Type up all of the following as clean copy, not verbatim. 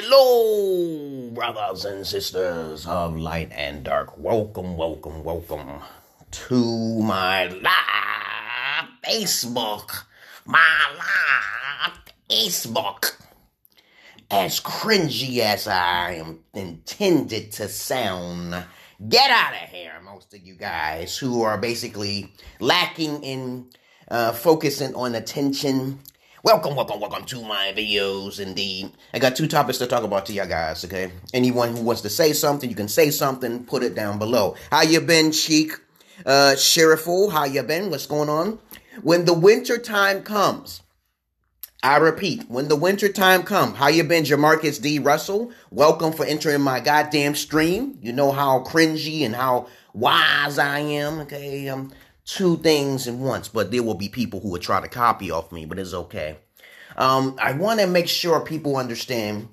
Hello, brothers and sisters of light and dark. Welcome to my live Facebook. As cringy as I am intended to sound, get out of here, most of you guys who are basically lacking in focusing on attention. Welcome to my videos, indeed. I got two topics to talk about to y'all guys, okay? Anyone who wants to say something, you can say something, put it down below. How you been, Sheik? Sherifful, how you been? What's going on? When the winter time comes, I repeat, when the winter time comes, how you been, Jamarcus D. Russell? Welcome for entering my goddamn stream. You know how cringy and how wise I am, okay? Two things at once, but there will be people who will try to copy off me, but it's okay. I want to make sure people understand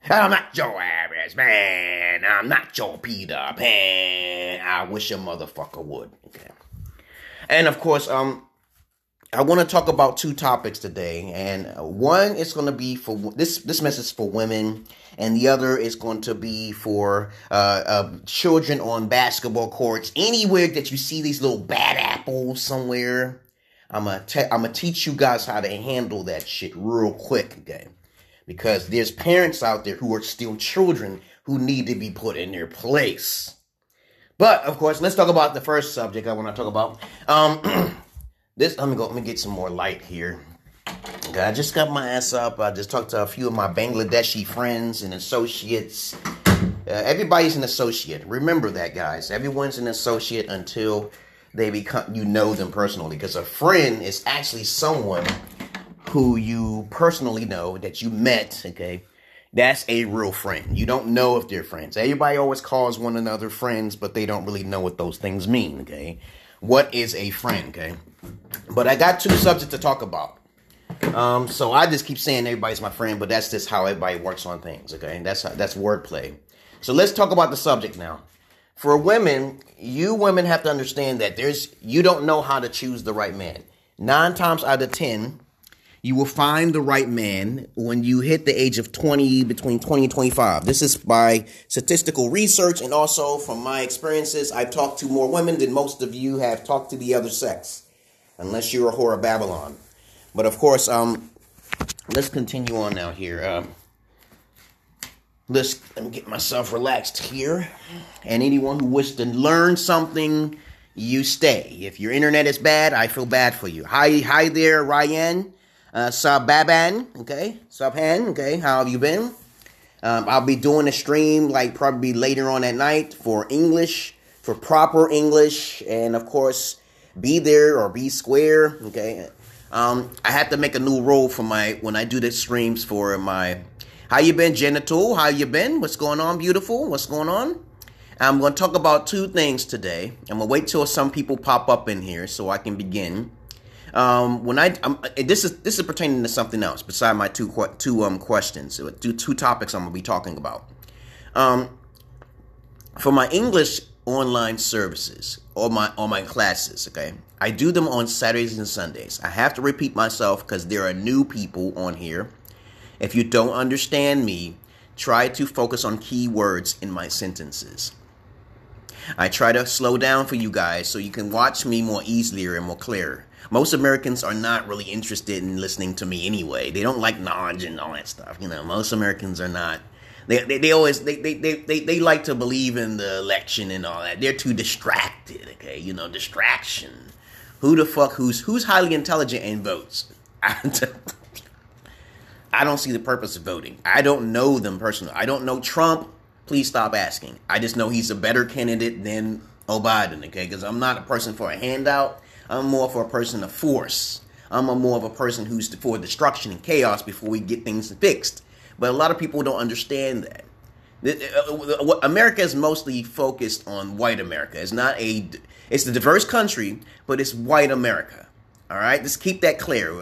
I'm not your average man. I'm not your Peter Pan. I wish a motherfucker would. Okay. And of course, I want to talk about two topics today, and one is going to be for this message for women, and the other is going to be for children on basketball courts. Anywhere that you see these little bad apples somewhere, I'm gonna teach you guys how to handle that shit real quick, okay? Because there's parents out there who are still children who need to be put in their place. But of course, let's talk about the first subject I want to talk about. Let me get some more light here. Okay, I just got my ass up. I just talked to a few of my Bangladeshi friends and associates. Everybody's an associate. Remember that, guys. Everyone's an associate until they become, you know them personally. Because a friend is actually someone who you personally know, that you met, okay? That's a real friend. You don't know if they're friends. Everybody always calls one another friends, but they don't really know what those things mean, okay? What is a friend, okay? But I got two subjects to talk about. So I just keep saying everybody's my friend, but that's just how everybody works on things, okay? That's wordplay. So let's talk about the subject now. For women, you women have to understand that you don't know how to choose the right man. 9 times out of 10, you will find the right man when you hit the age of 20, between 20 and 25. This is by statistical research, and also from my experiences. I've talked to more women than most of you have talked to the other sex, unless you're a whore of Babylon. But of course, let's continue on now here. Let me get myself relaxed here. And anyone who wishes to learn something, you stay. If your internet is bad, I feel bad for you. Hi there, Ryan. Sababan, okay? Subhan, okay? How have you been? I'll be doing a stream like probably later on at night for English, for proper English, and of course, be there or be square, okay? I have to make a new role for when I do the streams for my, how you been, Genital? How you been? What's going on, beautiful? What's going on? I'm going to talk about two things today. I'm going to wait till some people pop up in here so I can begin. This is pertaining to something else beside my two questions, two topics I'm gonna be talking about. For my English online services or my classes, okay, I do them on Saturdays and Sundays. I have to repeat myself because there are new people on here. If you don't understand me, try to focus on key words in my sentences. I try to slow down for you guys so you can watch me more easily and more clear. Most Americans are not really interested in listening to me anyway. They don't like knowledge and all that stuff. You know, most Americans are not. They always like to believe in the election and all that. They're too distracted. Okay, you know, distraction. Who the fuck who's highly intelligent and votes? I don't see the purpose of voting. I don't know them personally. I don't know Trump. Please stop asking. I just know he's a better candidate than Biden. Okay, because I'm not a person for a handout. I'm more for a person of force. I'm more of a person who's for destruction and chaos before we get things fixed. But a lot of people don't understand that. America is mostly focused on white America. It's a diverse country, but it's white America. All right, just keep that clear.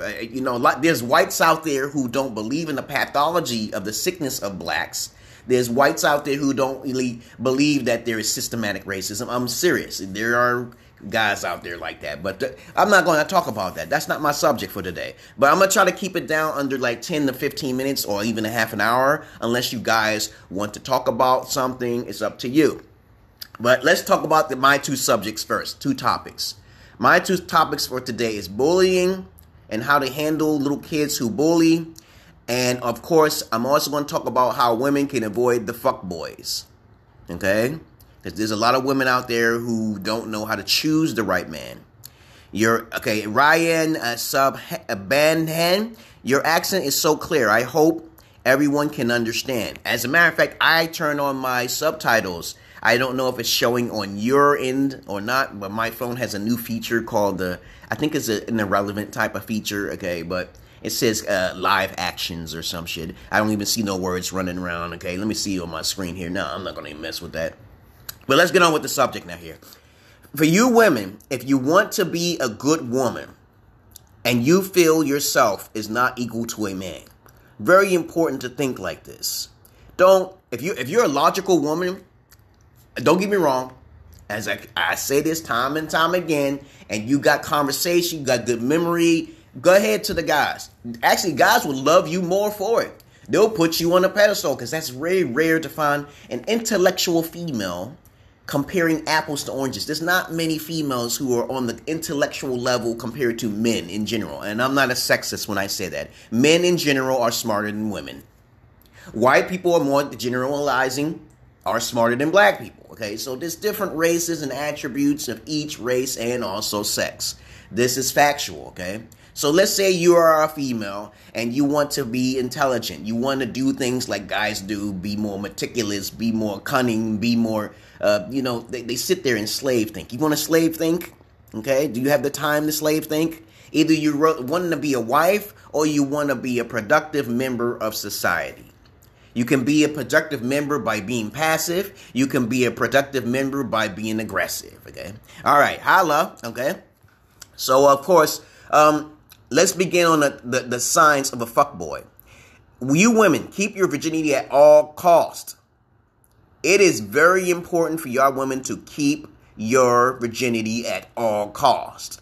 There's whites out there who don't believe in the pathology of the sickness of blacks. There's whites out there who don't really believe that there is systematic racism. I'm serious. There are guys out there like that. But I'm not going to talk about that. That's not my subject for today. But I'm going to try to keep it down under like 10 to 15 minutes or even a half an hour. Unless you guys want to talk about something, it's up to you. But let's talk about my two subjects first, two topics. My two topics for today is bullying and how to handle little kids who bully. And of course, I'm also going to talk about how women can avoid the fuckboys. Okay? Because there's a lot of women out there who don't know how to choose the right man. Okay, Ryan Banhan, your accent is so clear. I hope everyone can understand. As a matter of fact, I turn on my subtitles. I don't know if it's showing on your end or not, but my phone has a new feature called I think it's an irrelevant type of feature, okay, but it says live actions or some shit. I don't even see no words running around, okay? Let me see on my screen here. No, I'm not going to even mess with that. But let's get on with the subject now here. For you women, if you want to be a good woman and you feel yourself is not equal to a man, very important to think like this. If you're a logical woman, don't get me wrong, as I say this time and time again, and you got conversation, you got good memory, go ahead to the guys. Actually, guys will love you more for it. They'll put you on a pedestal because that's very rare to find an intellectual female comparing apples to oranges. There's not many females who are on the intellectual level compared to men in general. And I'm not a sexist when I say that. Men in general are smarter than women. White people are more generalizing, are smarter than black people. Okay, so there's different races and attributes of each race and also sex. This is factual, okay? So let's say you are a female and you want to be intelligent. You want to do things like guys do, be more meticulous, be more cunning, be more, they sit there and slave think. You want to slave think? Okay, do you have the time to slave think? Either you want to be a wife or you want to be a productive member of society. You can be a productive member by being passive. You can be a productive member by being aggressive, okay? All right, holla, okay? So, of course, let's begin on the signs of a fuckboy. You women, keep your virginity at all costs. It is very important for y'all women to keep your virginity at all costs.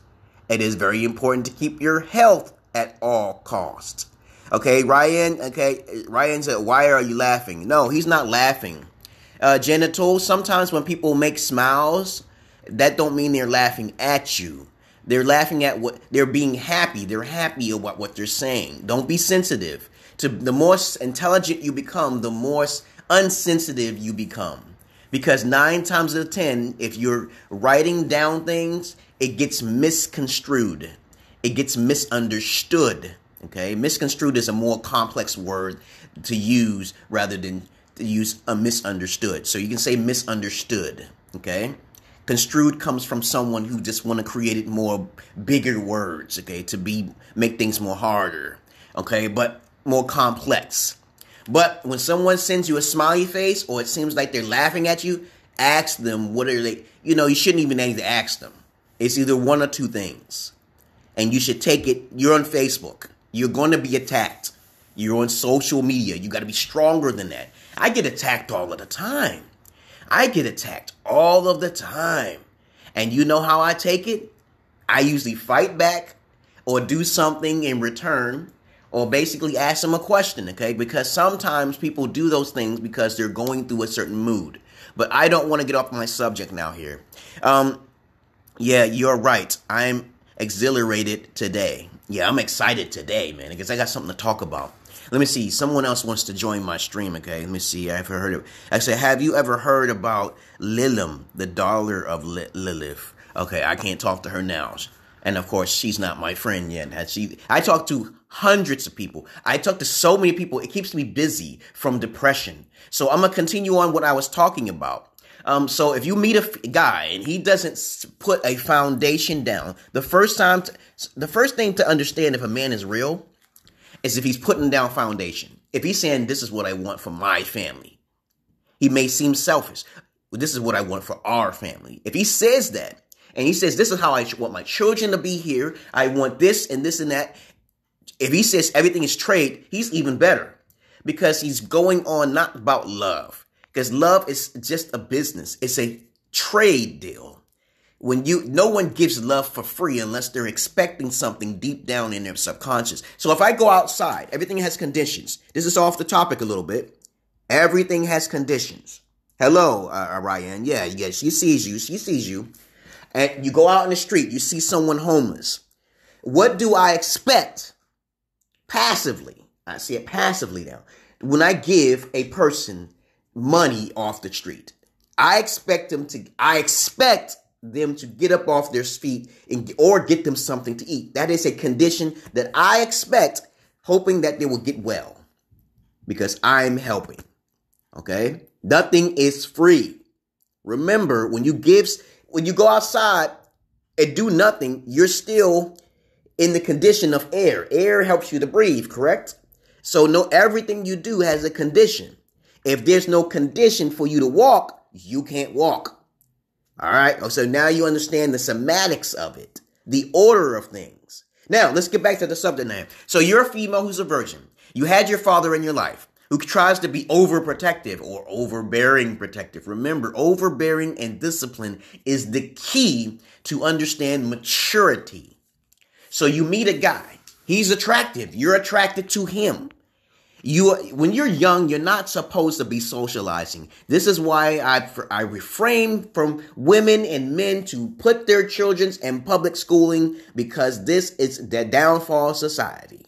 It is very important to keep your health at all costs. Okay, Ryan, Ryan said, why are you laughing? No, he's not laughing. Genitals, sometimes when people make smiles, that don't mean they're laughing at you. They're laughing at what they're being happy. They're happy about what they're saying. Don't be sensitive. The more intelligent you become, the more unsensitive you become. Because 9 times out of 10, if you're writing down things, it gets misconstrued. It gets misunderstood. Okay, misconstrued is a more complex word to use rather than to use a misunderstood. So you can say misunderstood. Okay, construed comes from someone who just want to create it more bigger words. Okay, to make things more harder. Okay, but more complex. But when someone sends you a smiley face or it seems like they're laughing at you, ask them what are they. You shouldn't even need to ask them. It's either one or two things, and you should take it. You're on Facebook. You're going to be attacked. You're on social media. You got to be stronger than that. I get attacked all of the time. And you know how I take it? I usually fight back or do something in return or basically ask them a question, okay? Because sometimes people do those things because they're going through a certain mood. But I don't want to get off my subject now here. Yeah, you're right. I'm exhilarated today. Yeah, I'm excited today, man, because I got something to talk about. Let me see. Someone else wants to join my stream, okay? Let me see. Have you ever heard about Lilith, the daughter of Lilith? Okay, I can't talk to her now. And, of course, she's not my friend yet. I talk to hundreds of people. I talk to so many people. It keeps me busy from depression. So I'm going to continue on what I was talking about. So if you meet a guy and he doesn't put a foundation down, the first thing to understand if a man is real is if he's putting down foundation. If he's saying, this is what I want for my family, he may seem selfish. This is what I want for our family. If he says that, and he says, this is how I want my children to be here, I want this and this and that. If he says everything is trade, he's even better because he's going on not about love. Because love is just a business. It's a trade deal. No one gives love for free unless they're expecting something deep down in their subconscious. So if I go outside, everything has conditions. This is off the topic a little bit. Everything has conditions. Hello, Ryan. Yeah, she sees you. And you go out in the street, you see someone homeless. What do I expect? Passively. I see it passively now. When I give a person money off the street, I expect them to get up off their feet or get them something to eat. That is a condition that I expect, hoping that they will get well because I'm helping. Okay? Nothing is free. Remember, when you go outside and do nothing, you're still in the condition of air. Air helps you to breathe, correct? So everything you do has a condition. If there's no condition for you to walk, you can't walk. All right? So now you understand the semantics of it, the order of things. Now, let's get back to the subject now. So you're a female who's a virgin. You had your father in your life who tries to be overprotective or overbearing protective. Remember, overbearing and discipline is the key to understand maturity. So you meet a guy. He's attractive. You're attracted to him. When you're young, you're not supposed to be socializing. This is why I refrain from women and men to put their children in public schooling, because this is the downfall of society.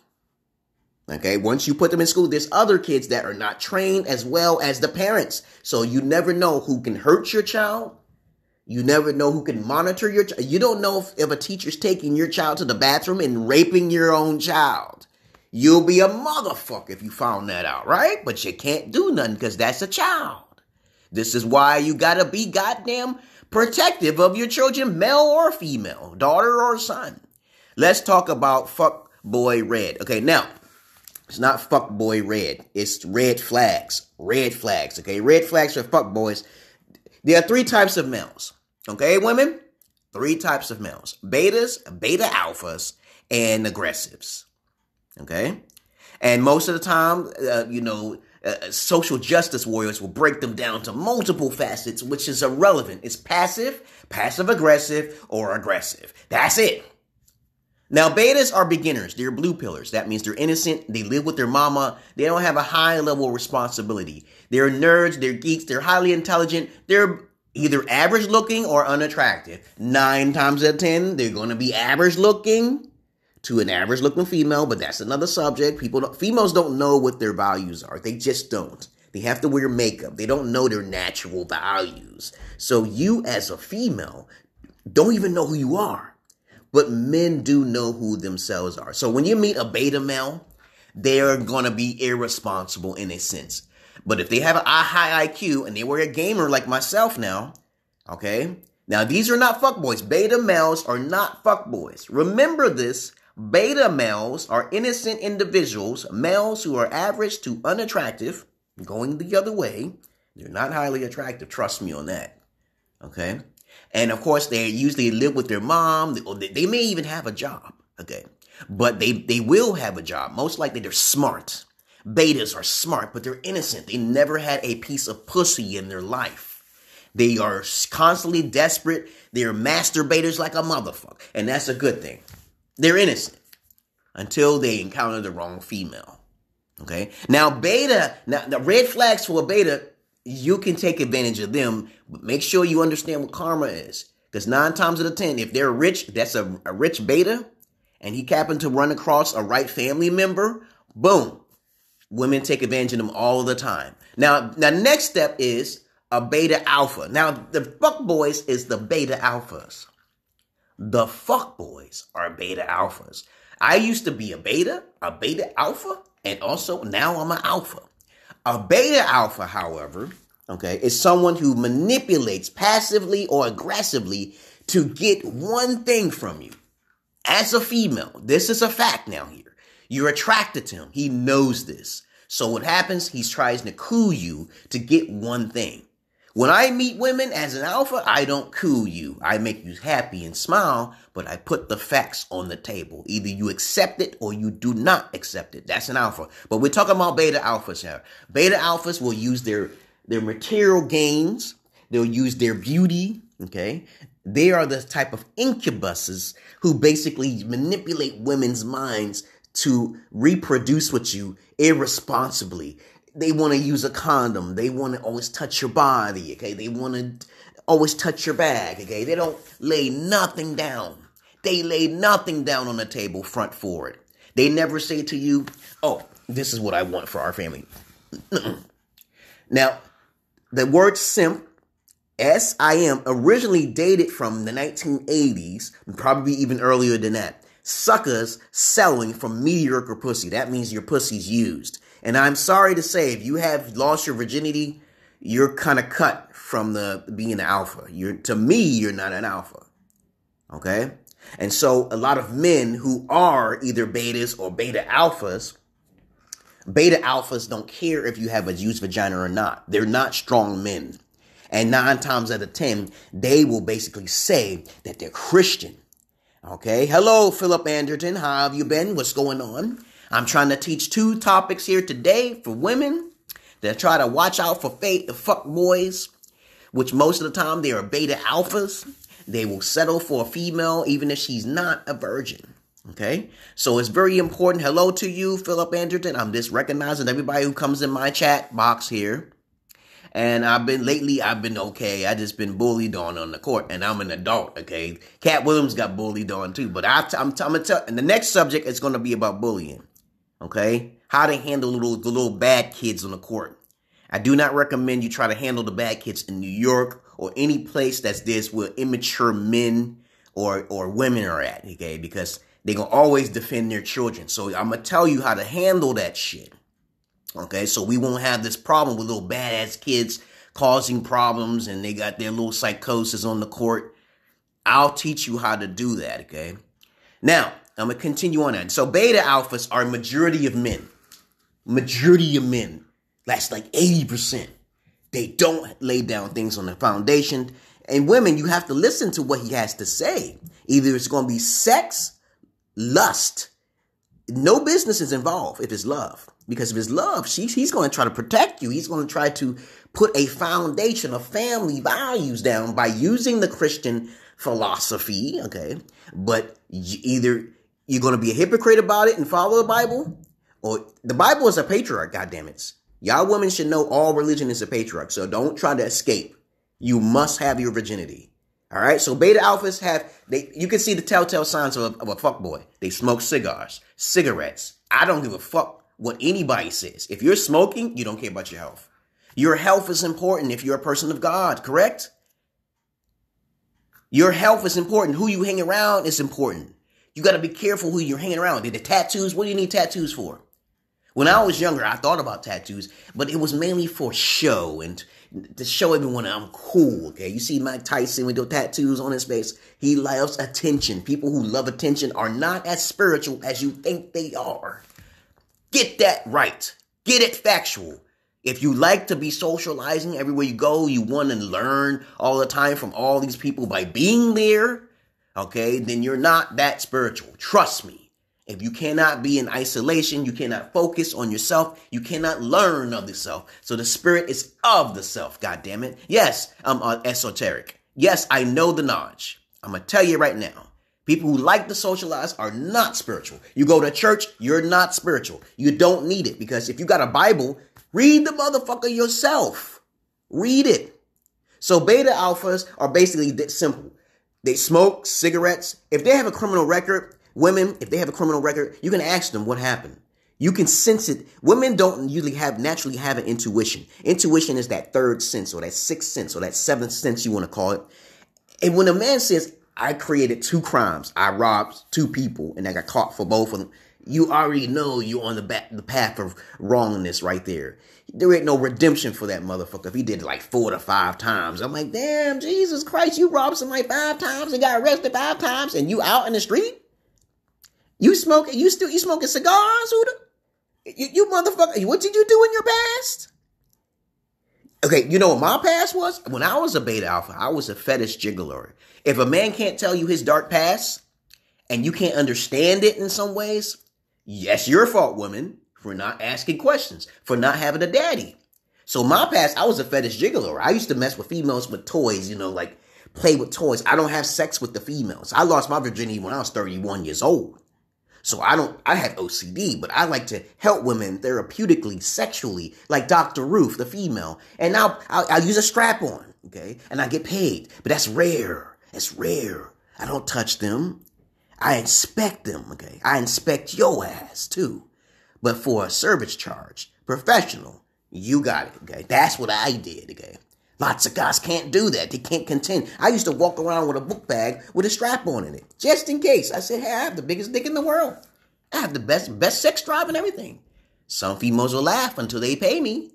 Okay, once you put them in school, there's other kids that are not trained as well as the parents. So you never know who can hurt your child. You never know who can monitor your child. You don't know if a teacher's taking your child to the bathroom and raping your own child. You'll be a motherfucker if you found that out, right? But you can't do nothing because that's a child. This is why you gotta be goddamn protective of your children, male or female, daughter or son. Let's talk about fuck boy red. Okay, now, it's not fuck boy red. It's red flags. Red flags, okay? Red flags for fuck boys. There are 3 types of males. Okay, women? 3 types of males. Betas, beta alphas, and aggressives. Okay? And most of the time, social justice warriors will break them down to multiple facets, which is irrelevant. It's passive, passive-aggressive, or aggressive. That's it. Now, betas are beginners. They're blue pillars. That means they're innocent. They live with their mama. They don't have a high level of responsibility. They're nerds. They're geeks. They're highly intelligent. They're either average looking or unattractive. 9 times out of 10, they're going to be average looking to an average looking female, but that's another subject. Females don't know what their values are. They just don't. They have to wear makeup. They don't know their natural values. So you as a female don't even know who you are. But men do know who themselves are. So when you meet a beta male, they're going to be irresponsible in a sense. But if they have a high IQ and they were a gamer like myself now, okay? Now, these are not fuckboys. Beta males are not fuckboys. Remember this. Beta males are innocent individuals, males who are average to unattractive, going the other way. They're not highly attractive. Trust me on that. Okay? And of course, they usually live with their mom. They may even have a job. Okay? But they will have a job. Most likely they're smart. Betas are smart, but they're innocent. They never had a piece of pussy in their life. They are constantly desperate. They're masturbators like a motherfucker. And that's a good thing. They're innocent until they encounter the wrong female. Okay? Now, the red flags for a beta, you can take advantage of them, but make sure you understand what karma is. Because 9 times out of 10, if they're rich, that's a rich beta, and he happened to run across a right family member, boom. Women take advantage of them all the time. Now, next step is a beta alpha. Now, the fuck boys is the beta alphas. The fuck boys are beta alphas. I used to be a beta alpha, and also now I'm an alpha. A beta alpha, however, okay, is someone who manipulates passively or aggressively to get one thing from you. As a female, this is a fact now here. You're attracted to him. He knows this. So what happens? He tries to coo you to get one thing. When I meet women as an alpha, I don't coo you. I make you happy and smile, but I put the facts on the table. Either you accept it or you do not accept it. That's an alpha. But we're talking about beta alphas here. Beta alphas will use their material gains. They'll use their beauty, okay? They are the type of incubuses who basically manipulate women's minds to reproduce with you irresponsibly. They want to use a condom. They want to always touch your body, okay? They want to always touch your bag, okay? They don't lay nothing down. They lay nothing down on the table front forward. They never say to you, oh, this is what I want for our family. Now, the word simp, S-I-M, originally dated from the 1980s, probably even earlier than that. Suckers selling from mediocre pussy. That means your pussy's used. And I'm sorry to say, if you have lost your virginity, you're kind of cut from being an alpha. To me, you're not an alpha. Okay? And so a lot of men who are either betas or beta alphas don't care if you have a used vagina or not. They're not strong men. And 9 times out of 10, they will basically say that they're Christian. Okay? Hello, Philip Anderton. How have you been? What's going on? I'm trying to teach 2 topics here today for women that try to watch out for the fuck boys, which most of the time they are beta alphas. They will settle for a female even if she's not a virgin. Okay? So it's very important. Hello to you, Philip Anderton. I'm just recognizing everybody who comes in my chat box here. And I've been okay. I just been bullied on the court, and I'm an adult, okay? Cat Williams got bullied on too, but I'm gonna tell, and the next subject is gonna be about bullying, okay? How to handle the little bad kids on the court. I do not recommend you try to handle the bad kids in New York or any place that's this where immature men or women are at, okay? Because they're gonna always defend their children. So I'm gonna tell you how to handle that shit. Okay, so we won't have this problem with little badass kids causing problems and they got their little psychosis on the court. I'll teach you how to do that, okay? Now, I'm going to continue on that. So beta alphas are a majority of men. Majority of men. That's like 80%. They don't lay down things on the foundation. And women, you have to listen to what he has to say. Either it's going to be sex, lust. No business is involved if it's love. Because if it's love, he's going to try to protect you. He's going to try to put a foundation of family values down by using the Christian philosophy, okay? But either you're going to be a hypocrite about it and follow the Bible, or the Bible is a patriarch, goddammit. Y'all women should know all religion is a patriarch, so don't try to escape. You must have your virginity. All right? So beta alphas you can see the telltale signs of a fuckboy. They smoke cigars, cigarettes. I don't give a fuck what anybody says. If you're smoking, you don't care about your health. Your health is important if you're a person of God, correct? Your health is important. Who you hang around is important. You got to be careful who you're hanging around. The tattoos, what do you need tattoos for? When I was younger, I thought about tattoos, but it was mainly for show and to show everyone I'm cool, okay? You see Mike Tyson with those tattoos on his face. He loves attention. People who love attention are not as spiritual as you think they are. Get that right. Get it factual. If you like to be socializing everywhere you go, you want to learn all the time from all these people by being there, okay, then you're not that spiritual. Trust me. If you cannot be in isolation, you cannot focus on yourself, you cannot learn of the self. So the spirit is of the self, goddammit. Yes, I'm esoteric. Yes, I know the knowledge. I'm going to tell you right now. People who like to socialize are not spiritual. You go to church, you're not spiritual. You don't need it because if you got a Bible, read the motherfucker yourself. Read it. So beta alphas are basically simple. They smoke cigarettes. If they have a criminal record, women, if they have a criminal record, you can ask them what happened. You can sense it. Women don't usually naturally have an intuition. Intuition is that 3rd sense or that 6th sense or that 7th sense you want to call it. And when a man says, I created 2 crimes. I robbed 2 people and I got caught for both of them. You already know you're on the path of wrongness right there. There ain't no redemption for that motherfucker if he did it like 4 to 5 times. I'm like, damn, Jesus Christ, you robbed somebody 5 times and got arrested 5 times and you out in the street? You smoking cigars? You motherfucker, what did you do in your past? Okay, you know what my past was? When I was a beta alpha, I was a fetish gigolo. If a man can't tell you his dark past and you can't understand it in some ways, yes, your fault, women, for not asking questions, for not having a daddy. So my past, I was a fetish gigolo. I used to mess with females with toys, like play with toys. I don't have sex with the females. I lost my virginity when I was 31 years old. So I have OCD, but I like to help women therapeutically, sexually, like Dr. Ruth, the female. And I'll use a strap on, okay? And I get paid, but that's rare. It's rare. I don't touch them. I inspect them, okay? I inspect your ass too. But for a service charge, professional, you got it, okay? That's what I did, okay? Lots of guys can't do that. They can't contend. I used to walk around with a book bag with a strap on in it, just in case. I said, hey, I have the biggest dick in the world. I have the best sex drive and everything. Some females will laugh until they pay me,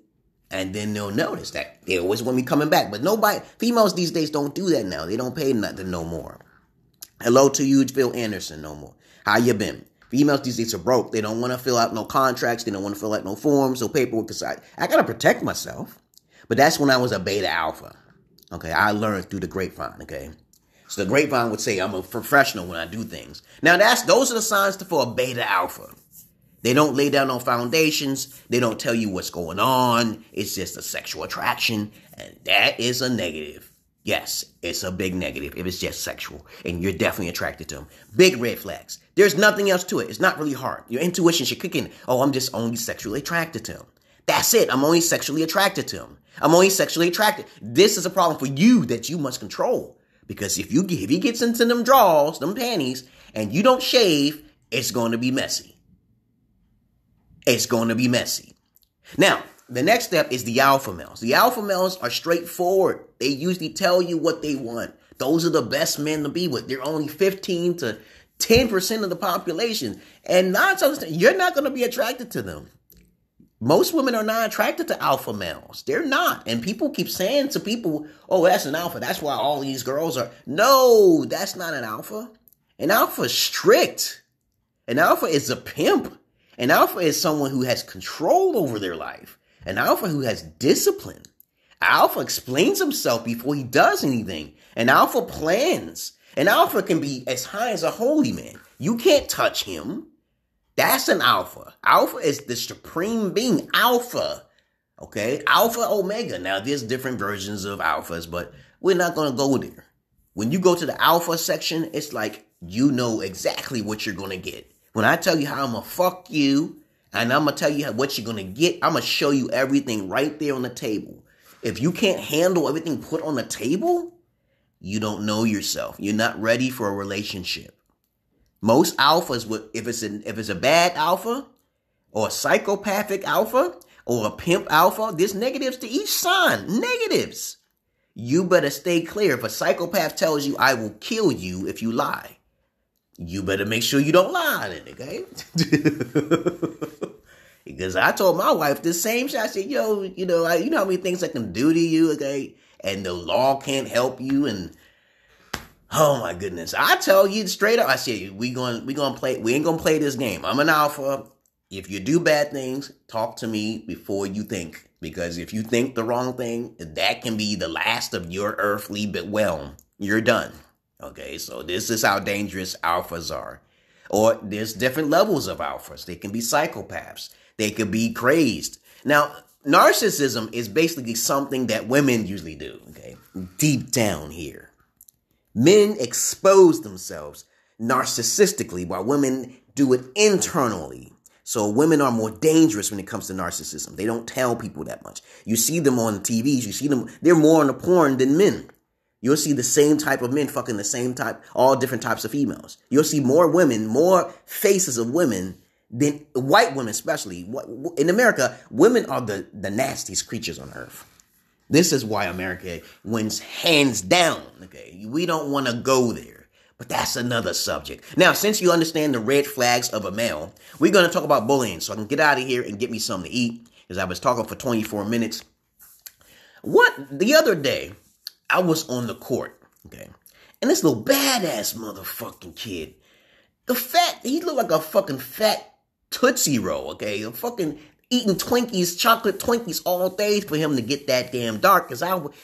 and then they'll notice that they always want me coming back. But females these days don't do that now. They don't pay nothing no more. Hello to you, Phil Anderson, no more. How you been? Females these days are broke. They don't want to fill out no contracts. They don't want to fill out no forms, no paperwork. Because I got to protect myself. But that's when I was a beta alpha. Okay, I learned through the grapevine, okay? So the grapevine would say I'm a professional when I do things. Now those are the signs for a beta alpha. They don't lay down no foundations. They don't tell you what's going on. It's just a sexual attraction. And that is a negative. Yes, it's a big negative if it's just sexual. And you're definitely attracted to them. Big red flags. There's nothing else to it. It's not really hard. Your intuition should kick in. Oh, I'm just only sexually attracted to him. That's it. I'm only sexually attracted to him. I'm only sexually attracted. This is a problem for you that you must control. Because if he gets into them drawers, them panties, and you don't shave, it's going to be messy. It's going to be messy. Now, the next step is the alpha males. The alpha males are straightforward. They usually tell you what they want. Those are the best men to be with. They're only 15 to 10% of the population. And 9 times you're not going to be attracted to them. Most women are not attracted to alpha males. They're not. And people keep saying to people, oh, that's an alpha. That's why all these girls are. No, that's not an alpha. An alpha is strict. An alpha is a pimp. An alpha is someone who has control over their life. An alpha who has discipline. An alpha explains himself before he does anything. An alpha plans. An alpha can be as high as a holy man. You can't touch him. That's an alpha. Alpha is the supreme being. Alpha. Okay? Alpha, omega. Now, there's different versions of alphas, but we're not going to go there. When you go to the alpha section, it's like you know exactly what you're going to get. When I tell you how I'm going to fuck you, and I'm going to tell you what you're going to get, I'm going to show you everything right there on the table. If you can't handle everything put on the table, you don't know yourself. You're not ready for a relationship. Most alphas, if it's a bad alpha, or a psychopathic alpha, or a pimp alpha, there's negatives to each sign. Negatives. You better stay clear. If a psychopath tells you, I will kill you if you lie, you better make sure you don't lie then, okay? Because I told my wife the same shit. I said, yo, you know how many things I can do to you, okay? And the law can't help you, and oh my goodness. I tell you straight up, I said, we ain't gonna play this game. I'm an alpha. If you do bad things, talk to me before you think. Because if you think the wrong thing, that can be the last of your earthly realm. You're done. Okay, so this is how dangerous alphas are. Or there's different levels of alphas. They can be psychopaths. They could be crazed. Now, narcissism is basically something that women usually do. Okay, deep down here. Men expose themselves narcissistically while women do it internally. So women are more dangerous when it comes to narcissism. They don't tell people that much. You see them on TVs. You see them. They're more on the porn than men. You'll see the same type of men fucking the same type, all different types of females. You'll see more women, more faces of women than white women, especially. In America, women are the nastiest creatures on earth. This is why America wins hands down. Okay, we don't want to go there, but that's another subject. Now, since you understand the red flags of a male, we're going to talk about bullying so I can get out of here and get me something to eat because I was talking for 24 minutes. The other day, I was on the court, okay, and this little badass motherfucking kid, he looked like a fucking fat Tootsie Roll, okay, a fucking eating Twinkies, chocolate Twinkies all day for him to get that damn dark, because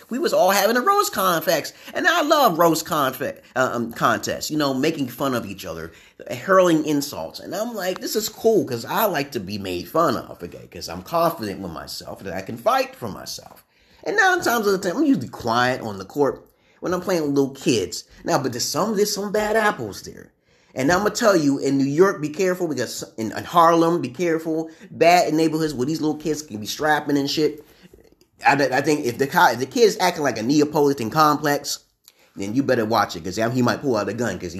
we was all having a roast contest, and I love roast contests, making fun of each other, hurling insults, and I'm like, this is cool, because I like to be made fun of, okay, because I'm confident with myself that I can fight for myself. And 9 times out of 10, I'm usually quiet on the court. when I'm playing with little kids. Now, but there's some bad apples there. And I'm going to tell you, in New York, be careful, because in Harlem, be careful. Bad neighborhoods where these little kids can be strapping and shit. I think if the kid's acting like a Neapolitan complex, then you better watch it, because he might pull out a gun, because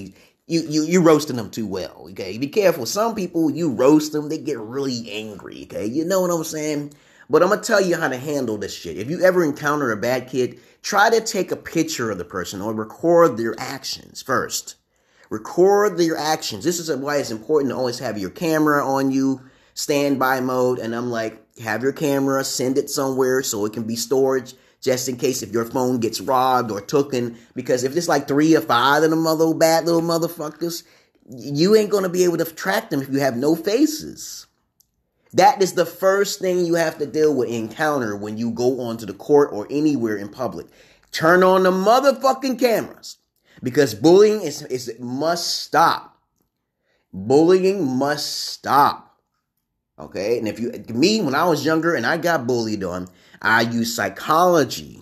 you roasting them too well, okay? Be careful. Some people, you roast them, they get really angry, okay? You know what I'm saying? But I'm going to tell you how to handle this shit. If you ever encounter a bad kid, try to take a picture of the person or record their actions first. Record their actions. This is why it's important to always have your camera on you, standby mode. And I'm like, have your camera, send it somewhere so it can be storage, just in case if your phone gets robbed or taken. Because if it's like 3 or 5 of them other bad little motherfuckers, you ain't going to be able to track them if you have no faces. That is the first thing you have to deal with, encounter when you go onto the court or anywhere in public. Turn on the motherfucking cameras, because bullying must stop. Bullying must stop. Okay? And when I was younger and I got bullied on, I used psychology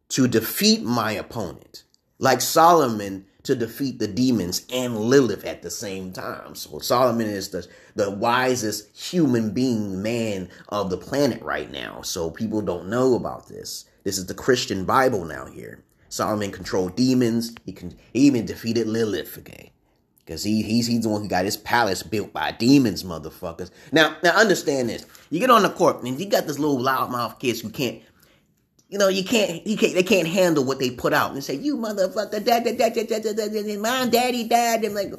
to defeat my opponent. Like Solomon to defeat the demons and Lilith at the same time. So Solomon is the wisest human being, man of the planet right now. So people don't know about this. This is the Christian Bible now here. Solomon controlled demons. He even defeated Lilith, okay? Because he's the one who got his palace built by demons, motherfuckers. Now understand this. You get on the court and you got this little loudmouth kids who can't, they can't handle what they put out. And they say, you motherfucker, mom, daddy died. I'm like,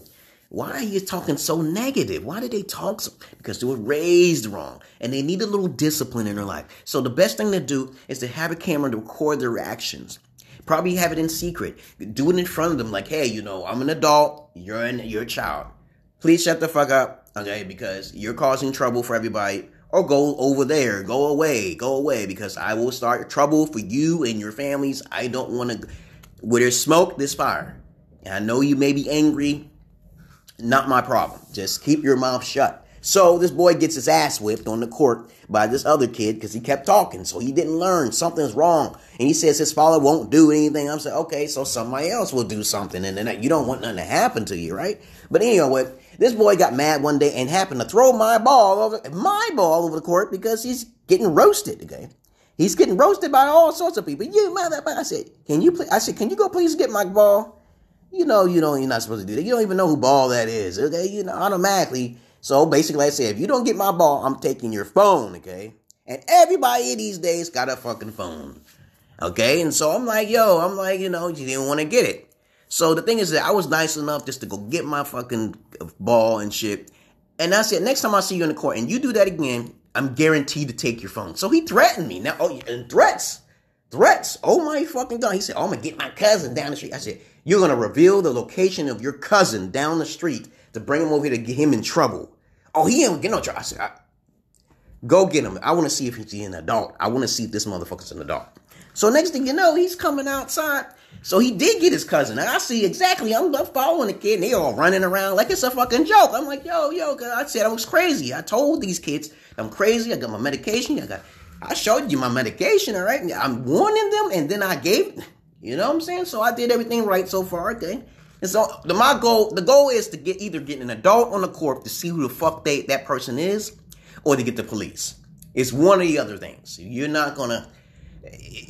why are you talking so negative? Why did they talk so? Because they were raised wrong. And they need a little discipline in their life. So the best thing to do is to have a camera to record their reactions. Probably have it in secret. Do it in front of them like, hey, I'm an adult. You're a child. Please shut the fuck up, okay? Because you're causing trouble for everybody. Or go over there. Go away, because I will start trouble for you and your families. I don't want to. Where there's smoke, there's fire. And I know you may be angry. Not my problem. Just keep your mouth shut. So this boy gets his ass whipped on the court by this other kid because he kept talking. So he didn't learn. Something's wrong. And he says his father won't do anything. I'm saying, okay, so somebody else will do something. And then you don't want nothing to happen to you, right? But anyway, this boy got mad one day and happened to throw my ball over the court because he's getting roasted, okay? He's getting roasted by all sorts of people. You motherfucker. I said, can you go please get my ball? You're not supposed to do that. You don't even know who ball that is, okay? Automatically. So basically I said, if you don't get my ball, I'm taking your phone, okay? And everybody these days got a fucking phone, okay? And so I'm like, you didn't want to get it. So the thing is that I was nice enough just to go get my fucking ball and shit. And I said, next time I see you in the court and you do that again, I'm guaranteed to take your phone. So he threatened me. Now, and threats. Oh my fucking God. He said, I'm going to get my cousin down the street. I said, you're going to reveal the location of your cousin down the street to bring him over here to get him in trouble. Oh, he ain't get no trouble. I said, go get him. I want to see if he's an adult. I want to see if this motherfucker's an adult. So next thing you know, he's coming outside. So he did get his cousin. And I see exactly, I'm following the kid, and they all running around like it's a fucking joke. I'm like, yo, I said I was crazy. I told these kids I'm crazy. I got my medication. I showed you my medication, all right? I'm warning them, and then I gave, you know what I'm saying? So I did everything right so far, okay? And so the goal is to either get an adult on the court to see who the fuck that person is, or to get the police. It's one of the other things. You're not gonna.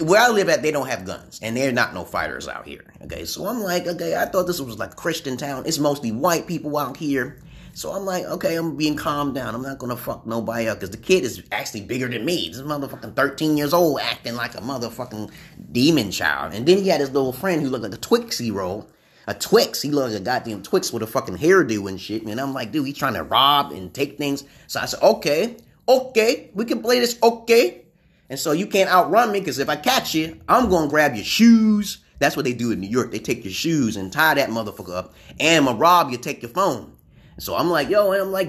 Where I live at, they don't have guns, and they're not no fighters out here. Okay, so I'm like, okay, I thought this was like a Christian town. It's mostly white people out here. So I'm like, okay, I'm being calmed down. I'm not gonna fuck nobody up because the kid is actually bigger than me. This motherfucking 13 years old acting like a motherfucking demon child. And then he had his little friend who looked like a Twixie roll. A Twix. He looked like a goddamn Twix with a fucking hairdo and shit. And I'm like, dude, he's trying to rob and take things. So I said, okay, we can play this, okay. And so you can't outrun me because if I catch you, I'm going to grab your shoes. That's what they do in New York. They take your shoes and tie that motherfucker up. And I'm going to rob you, take your phone. So I'm like,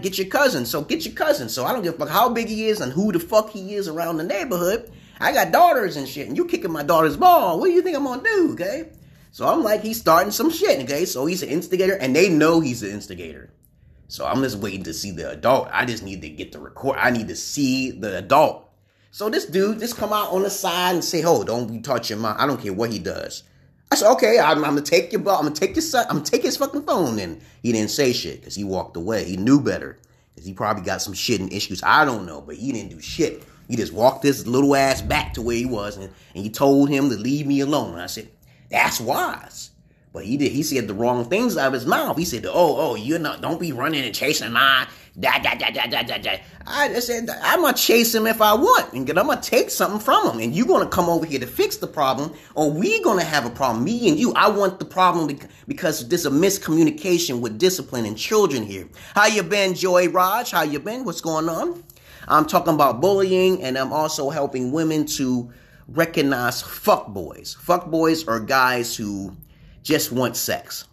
get your cousin. So get your cousin. So I don't give a fuck how big he is and who the fuck he is around the neighborhood. I got daughters and shit. And you kicking my daughter's ball. What do you think I'm going to do, okay? So I'm like, he's starting some shit, okay? So he's an instigator, and they know he's an instigator. So I'm just waiting to see the adult. I just need to get the record. I need to see the adult. So this dude just come out on the side and say, oh, don't be touching my, I don't care what he does. I said, okay, I'm gonna take your ball. I'm gonna take your son. I'm gonna take his fucking phone. And he didn't say shit because he walked away. He knew better because he probably got some shit and issues. I don't know, but he didn't do shit. He just walked his little ass back to where he was, and he told him to leave me alone. And I said, that's wise. But he said the wrong things out of his mouth. He said, don't be running and chasing my I said, I'm going to chase him if I want. And I'm going to take something from him. And you're going to come over here to fix the problem, or we're going to have a problem, me and you. I want the problem because there's a miscommunication with discipline and children here. How you been, Joy Raj? How you been? What's going on? I'm talking about bullying, and I'm also helping women to recognize fuckboys. Fuckboys are guys who just want sex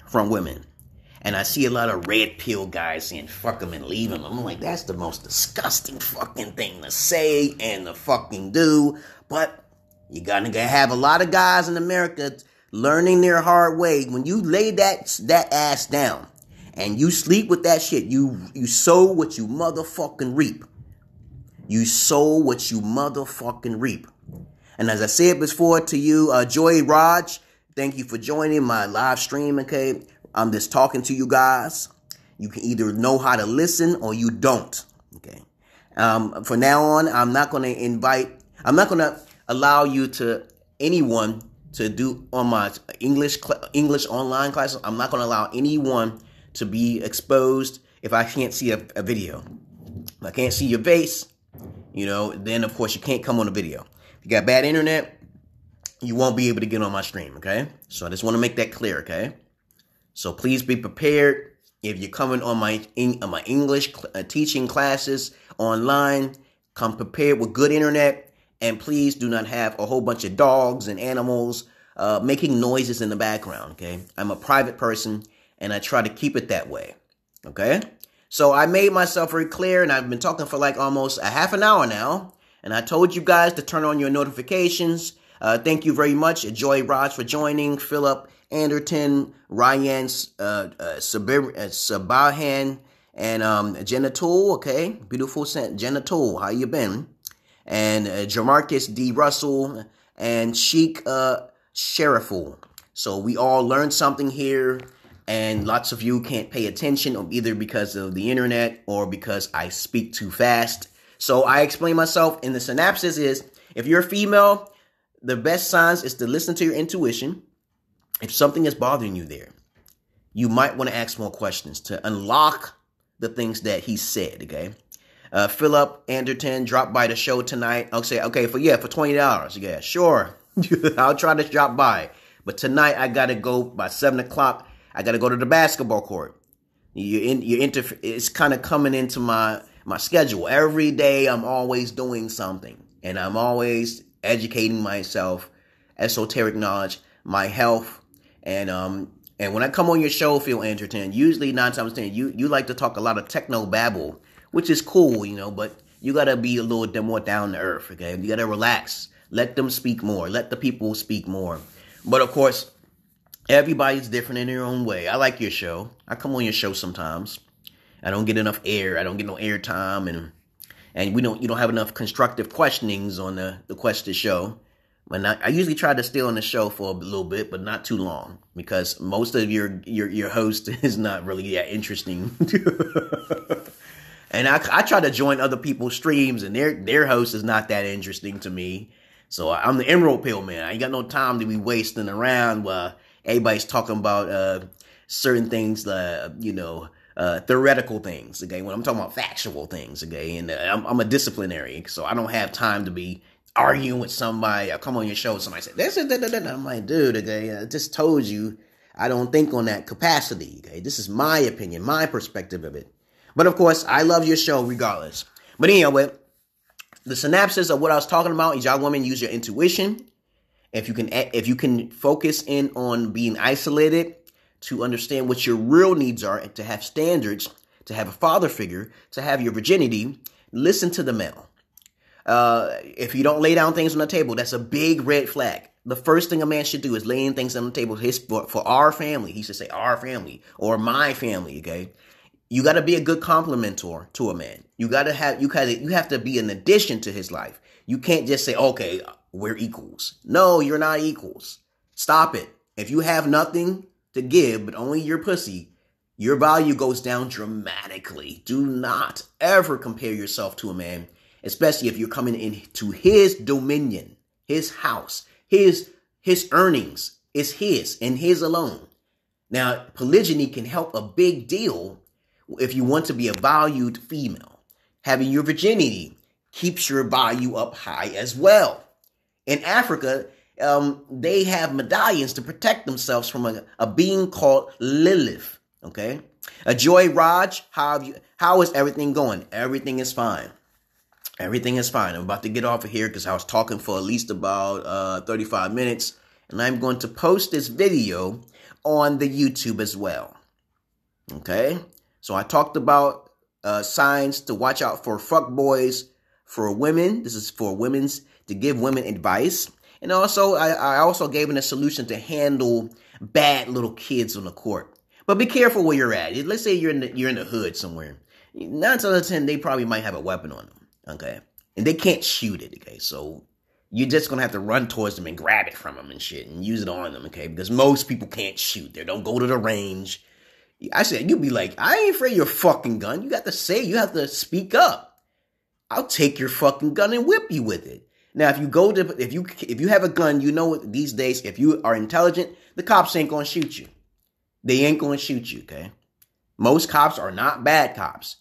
from women. And I see a lot of red pill guys saying fuck them and leave them. I'm like, that's the most disgusting fucking thing to say and to fucking do. But you're gonna have a lot of guys in America learning their hard way. When you lay that ass down and you sleep with that shit, you sow what you motherfucking reap. You sow what you motherfucking reap. And as I said before to you, Joy Raj, thank you for joining my live stream, okay? I'm just talking to you guys. You can either know how to listen or you don't, okay? For now on, I'm not going to allow anyone to do on my English online classes. I'm not going to allow anyone to be exposed if I can't see a video. If I can't see your face, then of course you can't come on the video. If you got bad internet, you won't be able to get on my stream, okay? So I just want to make that clear, okay? So please be prepared. If you're coming on my English teaching classes online, come prepared with good internet. And please do not have a whole bunch of dogs and animals making noises in the background, okay? I'm a private person, and I try to keep it that way, okay? So I made myself very clear, and I've been talking for like almost a half an hour now. And I told you guys to turn on your notifications. Thank you very much, Joy Raj, for joining. Philip Anderton, Ryan Sabahan, and Genital, okay? Beautiful Genital, how you been? And Jamarcus D. Russell and Sheik Sheriful. So we all learned something here, and lots of you can't pay attention, either because of the internet or because I speak too fast. So I explain myself, and the synopsis is, if you're a female, the best signs is to listen to your intuition. If something is bothering you there, you might want to ask more questions to unlock the things that he said, okay? Philip Anderton dropped by the show tonight. I'll say, okay, for $20. Yeah, sure. I'll try to drop by. But tonight I got to go by 7 o'clock. I got to go to the basketball court. It's kind of coming into my schedule. Every day I'm always doing something. And I'm always educating myself, esoteric knowledge, my health. And when I come on your show, Phil Anderton, usually 9 times 10, you like to talk a lot of techno babble, which is cool, but you got to be a little bit more down to earth, okay? You got to relax. Let them speak more. Let the people speak more. But of course, everybody's different in their own way. I like your show. I come on your show sometimes. I don't get enough air. I don't get no air time, and you don't have enough constructive questionings on the question show. But I usually try to stay on the show for a little bit, but not too long, because most of your host is not really that interesting. And I try to join other people's streams, and their host is not that interesting to me. So I'm the emerald pill man. I ain't got no time to be wasting around while everybody's talking about certain things, theoretical things. Okay, when I'm talking about factual things. Okay, and I'm a disciplinary, so I don't have time to be arguing with somebody. I come on your show, somebody said this is I'm like, dude, okay, I just told you I don't think on that capacity. Okay, this is my opinion, my perspective of it. But of course, I love your show regardless. But anyway, the synopsis of what I was talking about is y'all women use your intuition. If you can focus in on being isolated, to understand what your real needs are, and to have standards, to have a father figure, to have your virginity, listen to the male. If you don't lay down things on the table, that's a big red flag. The first thing a man should do is laying things on the table for our family. He should say our family or my family, okay? You got to be a good complementor to a man. You have to be an addition to his life. You can't just say, okay, we're equals. No, you're not equals. Stop it. If you have nothing to give but only your pussy, your value goes down dramatically. Do not ever compare yourself to a man, especially if you're coming into his dominion, his house, his earnings is his and his alone. Now, polygyny can help a big deal if you want to be a valued female. Having your virginity keeps your value up high as well. In Africa, they have medallions to protect themselves from a being called Lilith. Okay, Joy Raj, how is everything going? Everything is fine. Everything is fine. I'm about to get off of here because I was talking for at least about 35 minutes, and I'm going to post this video on the YouTube as well. Okay, so I talked about signs to watch out for fuckboys for women. This is for women's to give women advice. And also, I also gave them a solution to handle bad little kids on the court. But be careful where you're at. Let's say you're in the hood somewhere. 9 times out of 10, they probably might have a weapon on them. Okay, and they can't shoot it. Okay, so you're just gonna have to run towards them and grab it from them and shit and use it on them. Okay, because most people can't shoot. They don't go to the range. I said you'd be like, I ain't afraid of your fucking gun. You got to say, you have to speak up. I'll take your fucking gun and whip you with it. Now, if you have a gun, you know these days, if you are intelligent, the cops ain't gonna shoot you. They ain't gonna shoot you, okay? Most cops are not bad cops.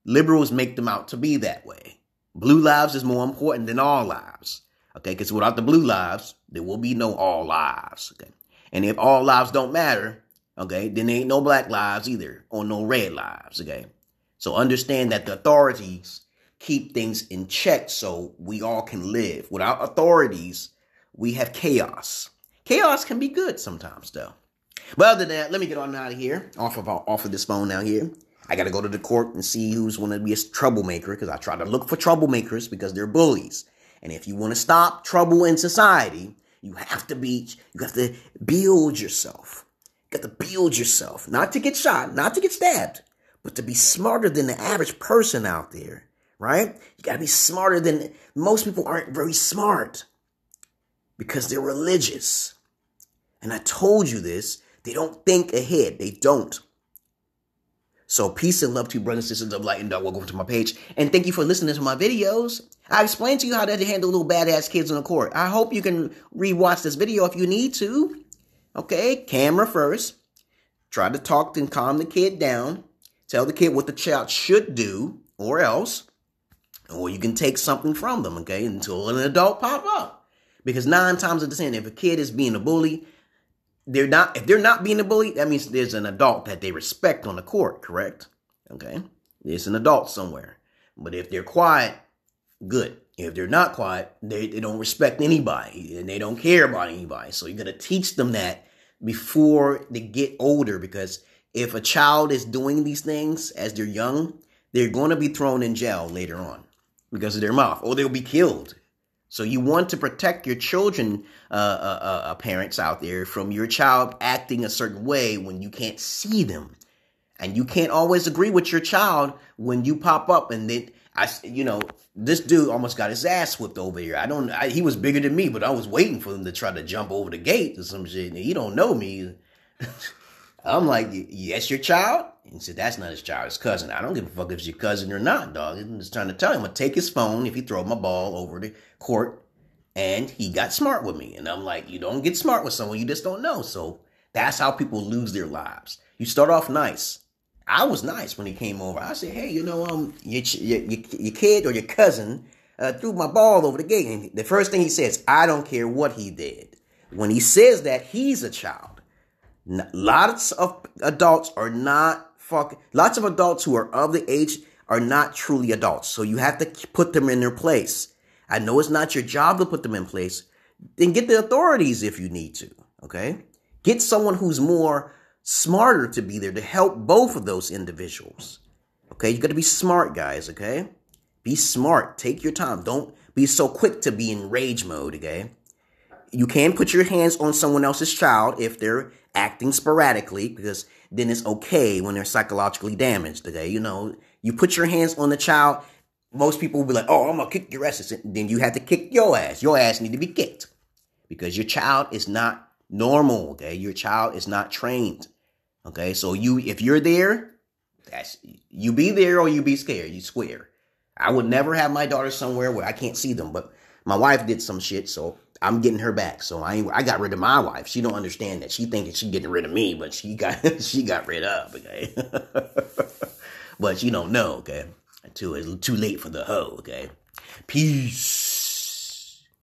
Liberals make them out to be that way. Blue lives is more important than all lives, okay? Because without the blue lives, there will be no all lives, okay? And if all lives don't matter, okay, then there ain't no black lives either, or no red lives, okay? So understand that the authorities keep things in check so we all can live. Without authorities, we have chaos. Chaos can be good sometimes, though. But other than that, let me get on out of here, off of this phone out here. I got to go to the court and see who's going to be a troublemaker, because I try to look for troublemakers because they're bullies. And if you want to stop trouble in society, you have to build yourself. You got to build yourself, not to get shot, not to get stabbed, but to be smarter than the average person out there. Right? You got to be smarter than most people. Aren't very smart because they're religious. And I told you this. They don't think ahead. They don't. So peace and love to you, brothers and sisters of light and dark. Welcome to my page. And thank you for listening to my videos. I explained to you how to handle little badass kids in the court. I hope you can rewatch this video if you need to. Okay? Camera first. Try to talk and calm the kid down. Tell the kid what the child should do or else. Or you can take something from them, okay, until an adult pop up. Because 9 times out of 10, if a kid is being a bully, if they're not being a bully, that means there's an adult that they respect on the court, correct? Okay, there's an adult somewhere. But if they're quiet, good. If they're not quiet, they don't respect anybody and they don't care about anybody. So you got to teach them that before they get older, because if a child is doing these things as they're young, they're going to be thrown in jail later on because of their mouth, or they'll be killed. So you want to protect your children, parents out there, from your child acting a certain way when you can't see them. And you can't always agree with your child when you pop up. And then, this dude almost got his ass whipped over here. He was bigger than me, but I was waiting for him to try to jump over the gate or some shit. And he don't know me. I'm like, yes, your child? And he said, that's not his child, his cousin. I don't give a fuck if it's your cousin or not, dog. I'm just trying to tell him, I'm going to take his phone if he throw my ball over the court. And he got smart with me. And I'm like, you don't get smart with someone you just don't know. So that's how people lose their lives. You start off nice. I was nice when he came over. I said, hey, your kid or your cousin threw my ball over the gate. And the first thing he says, I don't care what he did. When he says that, he's a child. Lots of adults are not lots of adults who are of the age are not truly adults. So you have to put them in their place. I know it's not your job to put them in place. Then get the authorities if you need to. Okay. Get someone who's more smarter to be there to help both of those individuals. Okay. You got to be smart, guys. Okay. Be smart. Take your time. Don't be so quick to be in rage mode. Okay. You can put your hands on someone else's child if they're acting sporadically, because then it's okay when they're psychologically damaged. Okay, you put your hands on the child. Most people will be like, "Oh, I'm gonna kick your ass." Then you have to kick your ass. Your ass need to be kicked because your child is not normal, okay? Your child is not trained, okay? So if you're there, you be there or you be scared. You square. I would never have my daughter somewhere where I can't see them, but my wife did some shit, so I'm getting her back. So I got rid of my wife. She don't understand that. She thinking she getting rid of me, but she got rid of, okay? But you don't know, okay? It's too late for the hoe, okay? Peace.